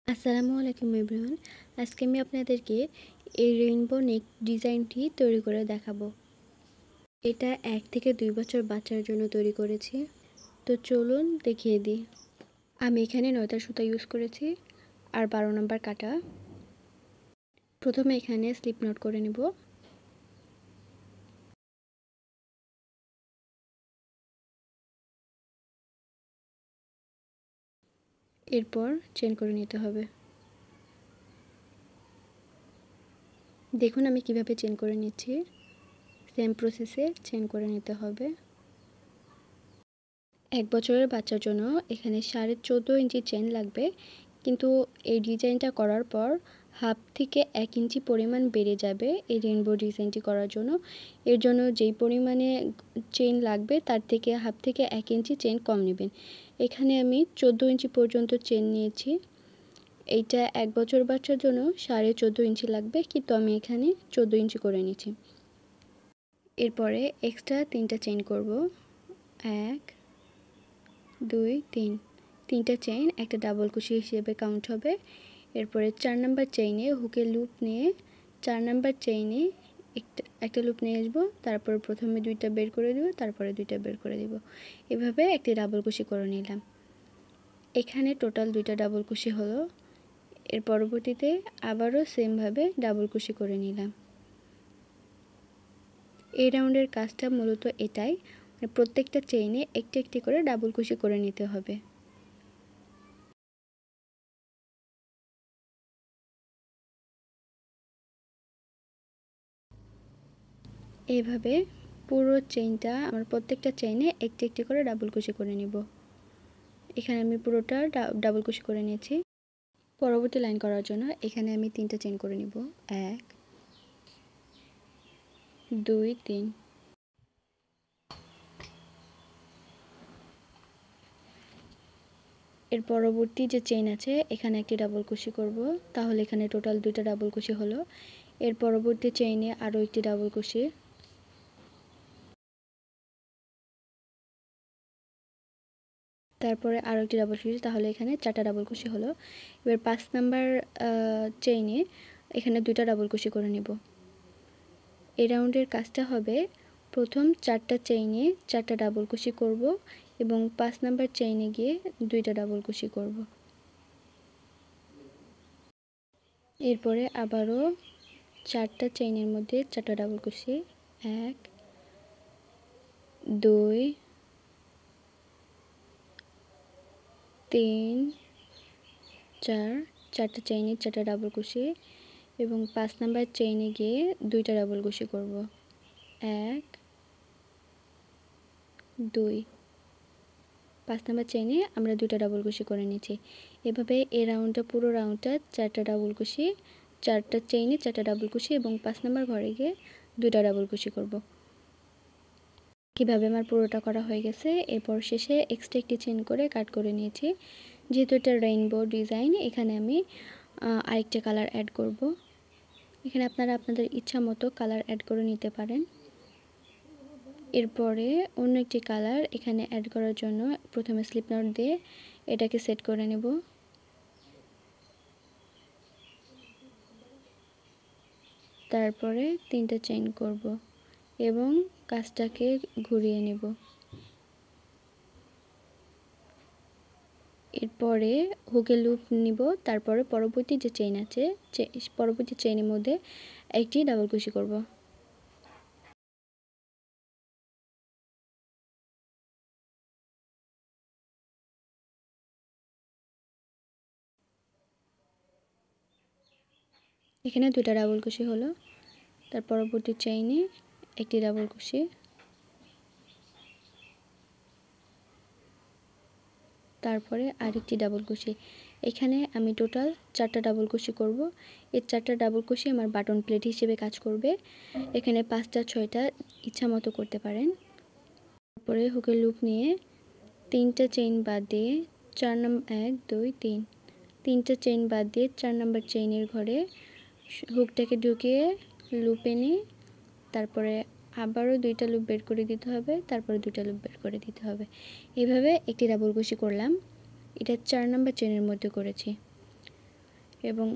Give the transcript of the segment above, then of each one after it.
আসসালামু আলাইকুম এভরিওয়ান। আজকে আমি আপনাদেরকে এই রেইনবো নেক ডিজাইনটি তৈরি করে দেখাবো। এটা 1 থেকে 2 বছর বাচ্চার জন্য তৈরি করেছি। তো চলুন দেখিয়ে দিই। আমি এখানে 9টা সুতা ইউজ করেছি আর 12 নাম্বার কাটা। প্রথমে এখানে স্লিপ নট করে নেব। এরপর চেন করে নিতে হবে। দেখুন আমি কিভাবে চেন করে নিচ্ছি। সেম প্রসেসে চেন করে নিতে হবে। 1 বছরের বাচ্চার জন্য এখানে 14.5 ইঞ্চি চেন লাগবে, কিন্তু এই ডিজাইনটা করার পর হাফ থেকে 1 ইঞ্চি পরিমাণ বেড়ে যাবে এই রেইনবো ডিজাইনটি করার জন্য। এর জন্য যেই পরিমাণে চেন লাগবে তার থেকে হাফ থেকে 1 ইঞ্চি চেন কম নেবেন। এখানে আমি 14 ইঞ্চি পর্যন্ত চেন নিয়েছি। এইটা 1 বছর বাচ্চার জন্য 14.5 ইঞ্চি লাগবে, কিন্তু আমি এখানে 14 ইঞ্চি করে নিয়েছি। এরপরে এক্সট্রা 3টা চেন করব। 1 2 3 3টা চেইন একটা ডাবল কুশি হিসেবে কাউন্ট হবে। এরপরে 4 নাম্বার চেইনে হুকের লুপ নিয়ে 4 নাম্বার চেইনে একটা লুপ নিয়ে আসবো। তারপর প্রথমে 2টা বের করে দেব, তারপরে 2টা বের করে দেব। এভাবে একটি ডাবল কুশি করে নিলাম। এখানে টোটাল 2টা ডাবল কুশি হলো। এর পরবর্তীতে আবারও সেম ভাবে ডাবল কুশি করে নিলাম। এই রাউন্ডের কাজটা মূলত এটাই, প্রত্যেকটা চেইনে একটি একটি করে ডাবল কুশি করে নিতে হবে। এইভাবে পুরো চেইনটা আমার প্রত্যেকটা চেইনে একটি একটি করে ডাবল কুশি করে নিব। এখানে আমি পুরোটা ডাবল কুশি করে নিয়েছি। পরবর্তী লাইন করার জন্য এখানে আমি 3টা চেইন করে নিব। 1 2 3। এর পরবর্তী যে চেইন আছে এখানে একটি ডাবল কুশি করব, তাহলে এখানে টোটাল 2টা ডাবল কুশি হলো। এর পরবর্তী চেইনে আরও একটি ডাবল কুশি, তারপরে আরও একটি ডাবল কুশি, তাহলে এখানে 4টা ডাবল কুশি হলো। এবার 5 নাম্বার চেইনে এখানে 2টা ডাবল কুশি করে নিব। এই রাউন্ডের কাজটা হবে প্রথম 4টা চেইনে 4টা ডাবল কুশি করব এবং 5 নাম্বার চেইনে গিয়ে 2টা ডাবল কুশি করব। এরপরে আবারও 4টা চেইনের মধ্যে 4টা ডাবল কুশি, 1 2 3 4, 4টা চেইনে 4টা ডাবল কুশি এবং 5 নাম্বার চেইনে গিয়ে 2টা ডাবল কুশি করব। 1 2, 5 নাম্বার চেইনে আমরা 2টা ডাবল কুশি করে নিয়েছি। এভাবে এই রাউন্ডটা পুরো রাউন্ডটা 4টা ডাবল কুশি, 4টা চেইনে 4টা ডাবল কুশি এবং 5 নাম্বার ঘরে গিয়ে 2টা ডাবল কুশি করব। কিভাবে আমার পুরোটা করা হয়ে গেছে। এরপর শেষে এক্সট্রা একটি চেইন করে কাট করে নিয়েছি। যেহেতু এটা রেইনবো ডিজাইন, এখানে আমি আরেকটা কালার অ্যাড করব। এখানে আপনারা আপনাদের ইচ্ছা মতো কালার অ্যাড করে নিতে পারেন। এরপরে অন্য একটি কালার এখানে অ্যাড করার জন্য প্রথমে স্লিপ নট দিয়ে এটাকে সেট করে নেব। তারপরে 3টা চেইন করব এবং কাজটাকে ঘুরিয়ে নেব। এরপরে হুকের লুপ নিব, তারপরে পরবর্তী যে চেইন আছে পরবর্তী চেইনের মধ্যে একটি ডাবল কুশি করব। এখানে 2টা ডাবল কুশি হলো। তার পরবর্তী চেইনে একটি ডাবল কুশি, তারপরে আরেকটি ডাবল কুশি। এখানে আমি টোটাল 4টা ডাবল কুশি করব। এই 4টা ডাবল কুশি আমার বাটন প্লেট হিসেবে কাজ করবে। এখানে 5টা 6টা ইচ্ছা মতো করতে পারেন। তারপরে হুকের লুপ নিয়ে 3টা চেইন বাদ দিয়ে 4 নম্বর 1 2 3 3টা চেইন বাদ দিয়ে 4 নম্বর চেইনের ঘরে হুকটাকে ঢুকিয়ে লুপ এনে তারপরে আবারও 2টা লুপ বের করে দিতে হবে, তারপরে 2টা লুপ বের করে দিতে হবে। এইভাবে একটি ডাবল কুশি করলাম। এটা 4 নম্বর চেইনের মধ্যে করেছি। এবং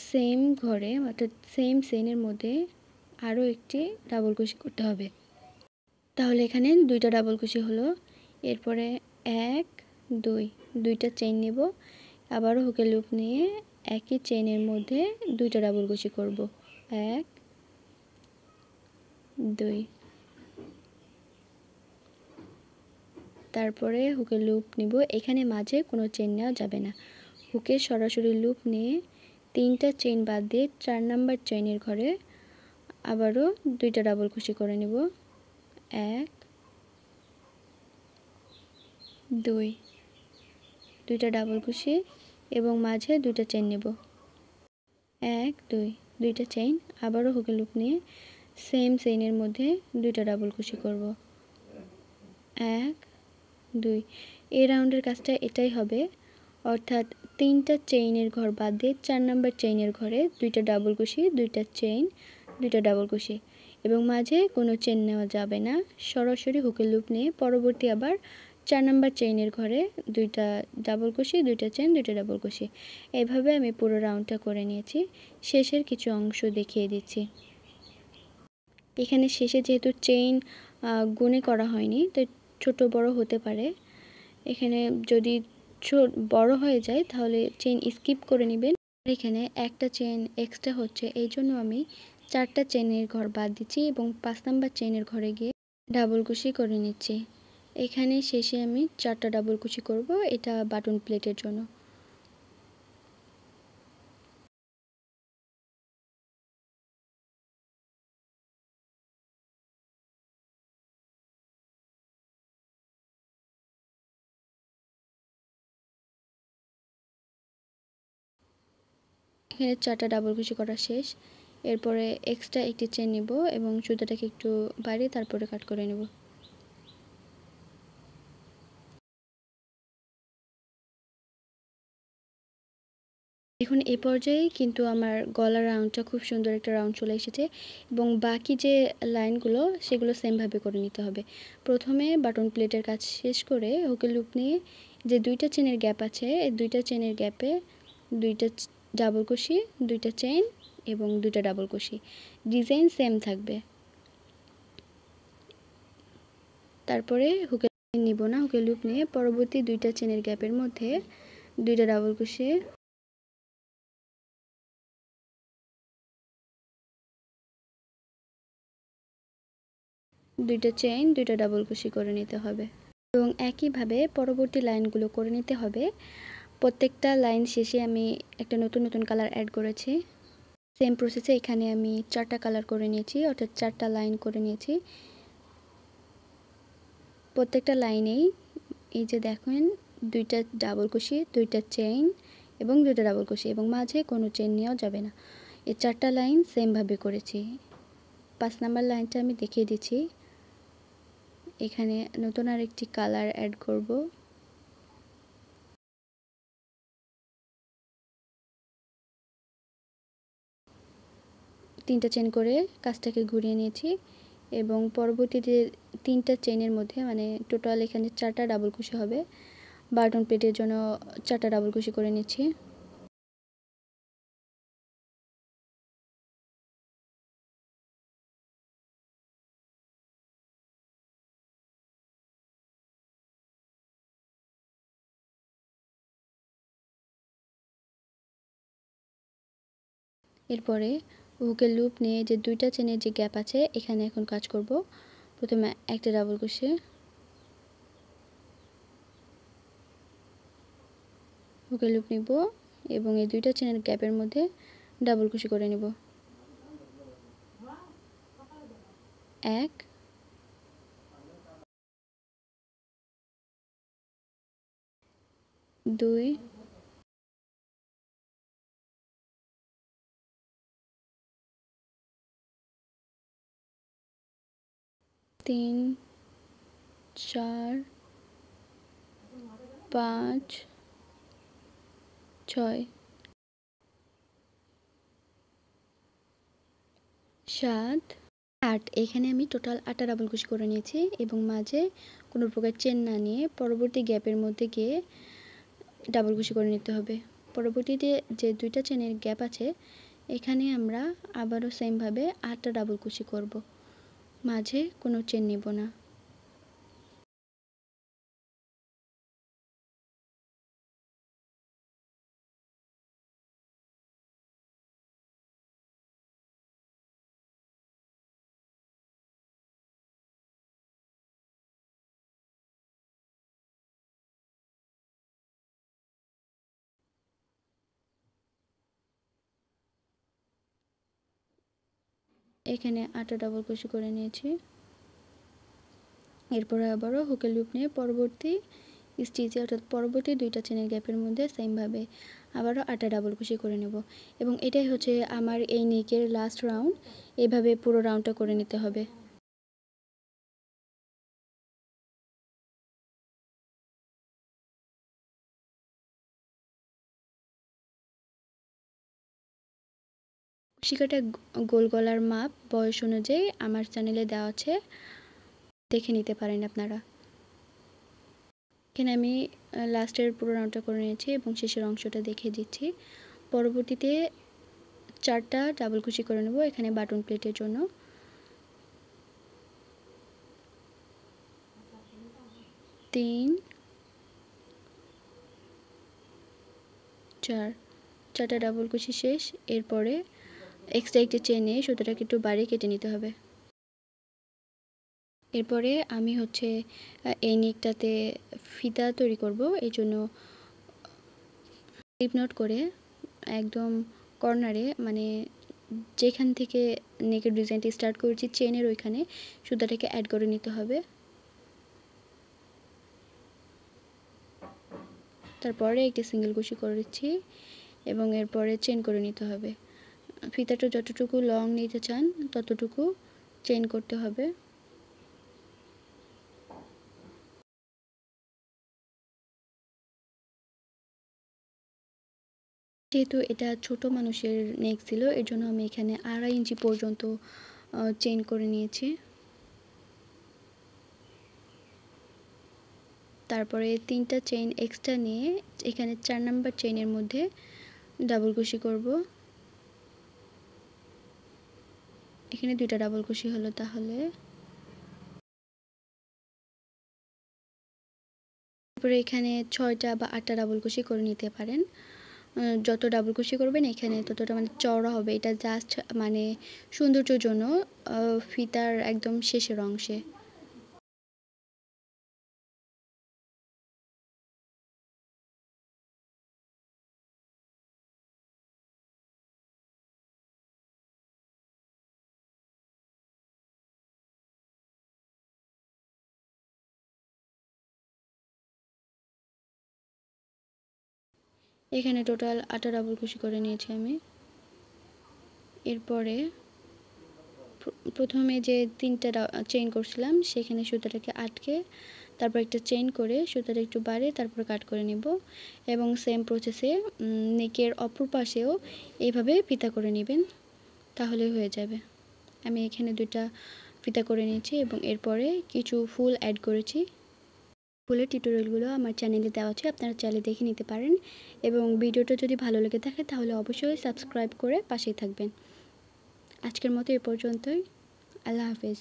সেম ঘরে অর্থাৎ সেম চেইনের মধ্যে আরও একটি ডাবল কুশি করতে হবে। তাহলে এখানে দুইটা ডাবল কুশি হলো। এরপরে 1 2 দুইটা চেইন নেব, আবারও হুকের লুপ নিয়ে একই চেইনের মধ্যে দুইটা ডাবল কুশি করব। 1 2, তারপরে হুকের লুপ নিব। এখানে মাঝে কোনো চেইন নেওয়া যাবে না। হুকের সরাসরি লুপ নিয়ে তিনটা চেইন বাদ দিয়ে 4 নাম্বার চেইনের ঘরে আবারও দুইটা ডাবল কুশি করে নিব। 1 2, দুইটা ডাবল কুশি এবং মাঝে দুইটা চেইন নেব। 1 2, দুইটা চেইন, আবারও হুকের লুপ নিয়ে সেম চেইনের মধ্যে দুইটা ডাবল কুশি করব। 1 2, এই রাউন্ডের কাজটা এটাই হবে, অর্থাৎ তিনটা চেইনের ঘর বাদ দিয়ে 4 নাম্বার চেইনের ঘরে দুইটা ডাবল কুশি, দুইটা চেইন, দুইটা ডাবল কুশি এবং মাঝে কোনো চেইন নেওয়া যাবে না। সরাসরি হুকের লুপ নিয়ে পরবর্তী আবার 4 নাম্বার চেইনের ঘরে দুইটা ডাবল কুশি, দুইটা চেইন, দুইটা ডাবল কুশি। এইভাবে আমি পুরো রাউন্ডটা করে নিয়েছি। শেষের কিছু অংশ দেখিয়ে দিচ্ছি। এখানে শেষে যেহেতু চেইন গুণে করা হয়নি, তো ছোট বড় হতে পারে। এখানে যদি বড় হয়ে যায় তাহলে চেইন স্কিপ করে নেবেন। এখানে একটা চেইন এক্সট্রা হচ্ছে, এই জন্য আমি 4টা চেইনের ঘর বাদ দিচ্ছি এবং 5 নাম্বার চেইনের ঘরে গিয়ে ডাবল কুশি করে নিচ্ছি। এখানে শেষে আমি 4টা ডাবল কুশি করব, এটা বাটন প্লেটের জন্য। এখানে 4টা ডাবল কুশি করা শেষ। এরপরে এক্সট্রা একটি চেইন নিব এবং সুতাটাকে একটু বাড়িয়ে তারপরে কাট করে নেব। এখন এই পর্যায়ে কিন্তু আমার গলার রাউন্ডটা খুব সুন্দর একটা রাউন্ড চলে এসেছে এবং বাকি যে লাইনগুলো সেগুলো সেমভাবে করে নিতে হবে। প্রথমে বাটন প্লেটের কাজ শেষ করে হুকের লুপ নিয়ে যে দুইটা চেনের গ্যাপ আছে, এই দুইটা চেনের গ্যাপে দুইটা ডাবল কুশি, দুইটা চেইন এবং দুইটা ডাবল কুশি। ডিজাইন সেম থাকবে। তারপরে হুকের নিব না, হুকের লুপ নিয়ে পরবর্তী দুইটা চেনের গ্যাপের মধ্যে দুইটা ডাবল কুশি, দুইটা চেইন, দুইটা ডাবল কুশি করে নিতে হবে এবং একইভাবে পরবর্তী লাইনগুলো করে নিতে হবে। প্রত্যেকটা লাইন শেষে আমি একটা নতুন নতুন কালার অ্যাড করেছি। সেম প্রসেসে এখানে আমি 4টা কালার করে নিয়েছি, অর্থাৎ 4টা লাইন করে নিয়েছি। প্রত্যেকটা লাইনেই এই যে দেখেন দুইটা ডাবল কুশি, দুইটা চেইন এবং দুইটা ডাবল কুশি এবং মাঝে কোনো চেইন নেওয়া যাবে না। এই 4টা লাইন সেমভাবে করেছি। 5 নাম্বার লাইনটা আমি দেখিয়ে দিচ্ছি। এখানে নতুন আরেকটি কালার অ্যাড করব। তিনটা চেইন করে কাজটাকে ঘুরিয়ে নিয়েছি এবং পরবর্তীতে তিনটা চেইনের মধ্যে মানে টোটাল এখানে 4টা ডাবল কুশি হবে। বাটন প্লেটের জন্য 4টা ডাবল কুশি করে নিচ্ছি। এরপরে হুকের লুপ নিয়ে যে দুইটা চেনের যে গ্যাপ আছে এখানে এখন কাজ করব। প্রথমে একটা ডাবল কুশি, হুকের লুপ নিব এবং এই দুইটা চেনের গ্যাপের মধ্যে ডাবল কুশি করে নিব। 1 2 3 4 5 6 7 8। এখানে আমি টোটাল 8টা ডাবল কুশি করে নিয়েছি এবং মাঝে কোনো প্রকার চেন না নিয়ে পরবর্তী গ্যাপের মধ্যে গিয়ে ডাবল কুশি করে নিতে হবে। পরবর্তীতে যে দুইটা চেনের গ্যাপ আছে এখানে আমরা আবারও সেমভাবে 8টা ডাবল কুশি করব, মাঝে কোনো চেন নেব না। এখানে 8টা ডাবল কুশি করে নিয়েছি। এরপরে আবারও হুকের লুপ নিয়ে পরবর্তী স্টিচে অর্থাৎ পরবর্তী দুইটা চেনের গ্যাপের মধ্যে সেমভাবে আবারও 8টা ডাবল কুশি করে নেব এবং এটাই হচ্ছে আমার এই নেকের লাস্ট রাউন্ড। এভাবে পুরো রাউন্ডটা করে নিতে হবে। কুশি কাটা গোল গলার মাপ বয়স অনুযায়ী আমার চ্যানেলে দেওয়া আছে, দেখে নিতে পারেন আপনারা। এখানে আমি লাস্টের পুরো রাউন্ডটা করে নিয়েছি এবং শেষের অংশটা দেখিয়ে দিচ্ছি। পরবর্তীতে 4টা ডাবল কুশি করে নেব এখানে বাটন প্লেটের জন্য। 3 4, 4টা ডাবল কুশি শেষ। এরপরে এক্সট্রা একটি চেন নিয়ে সুতোটাকে একটু বাড়িয়ে কেটে নিতে হবে। এরপরে আমি হচ্ছে এই নেকটাতে ফিতা তৈরি করব, এই জন্য স্লিপ নট করে একদম কর্নারে মানে যেখান থেকে নেকের ডিজাইনটি স্টার্ট করেছি চেনের ওইখানে সুতাটাকে অ্যাড করে নিতে হবে। তারপরে একটি সিঙ্গেল কুশি করে দিচ্ছি এবং এরপরে চেন করে নিতে হবে। ফিতাটা যতটুকু লং নিতে চান ততটুকু চেন করতে হবে। যেহেতু এটা ছোট মানুষের নেক ছিল এর জন্য আমি এখানে 2.5 ইঞ্চি পর্যন্ত চেন করে নিয়েছি। তারপরে 3টা চেইন এক্সট্রা নিয়ে এখানে 4 নাম্বার চেইনের মধ্যে ডাবল কুশি করব। এখানে 2টা ডাবল কুশি হলো। তাহলে তারপরে এখানে 6টা বা 8টা ডাবল কুশি করে নিতে পারেন। যত ডাবল কুশি করবেন এখানে ততটা মানে চওড়া হবে। এটা জাস্ট মানে সৌন্দর্যের জন্য ফিতার একদম শেষের অংশে। এখানে টোটাল 8টা ডাবল কুশি করে নিয়েছি আমি। এরপরে প্রথমে যে 3টা চেইন করছিলাম সেখানে সুতাটাকে আটকে তারপর একটা চেইন করে সুতাটা একটু বাড়িয়ে তারপর কাট করে নেব এবং সেম প্রসেসে নেকের অপর পাশেও এইভাবে ফিতা করে নেবেন, তাহলে হয়ে যাবে। আমি এখানে 2টা ফিতা করে নিয়েছি এবং এরপরে কিছু ফুল অ্যাড করেছি। ফুলের টিউটোরিয়ালগুলো আমার চ্যানেলে দেওয়া আছে, আপনারা চাইলে দেখে নিতে পারেন এবং ভিডিওটা যদি ভালো লেগে থাকে তাহলে অবশ্যই সাবস্ক্রাইব করে পাশেই থাকবেন। আজকের মতো এ পর্যন্তই। আল্লাহ হাফেজ।